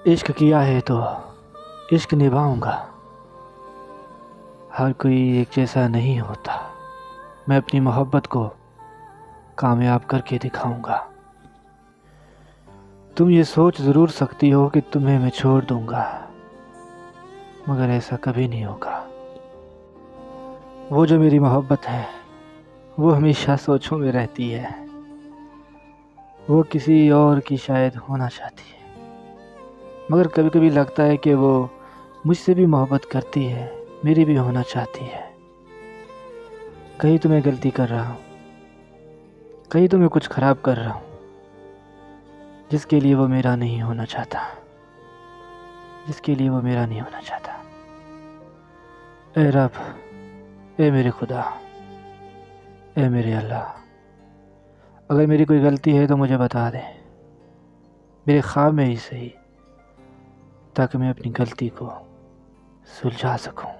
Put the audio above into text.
इश्क किया है तो इश्क निभाऊंगा। हर कोई एक जैसा नहीं होता। मैं अपनी मोहब्बत को कामयाब करके दिखाऊंगा। तुम ये सोच ज़रूर सकती हो कि तुम्हें मैं छोड़ दूंगा, मगर ऐसा कभी नहीं होगा। वो जो मेरी मोहब्बत है वो हमेशा सोचों में रहती है। वो किसी और की शायद होना चाहती है, मगर कभी कभी लगता है कि वो मुझसे भी मोहब्बत करती है, मेरी भी होना चाहती है। कहीं तो मैं गलती कर रहा हूँ, कहीं तो मैं कुछ ख़राब कर रहा हूँ जिसके लिए वो मेरा नहीं होना चाहता, जिसके लिए वो मेरा नहीं होना चाहता। ए रब, ए मेरे खुदा, ए मेरे अल्लाह, अगर मेरी कोई गलती है तो मुझे बता दे, मेरे ख्वाब में ही सही, ताकि मैं अपनी गलती को सुलझा सकूं।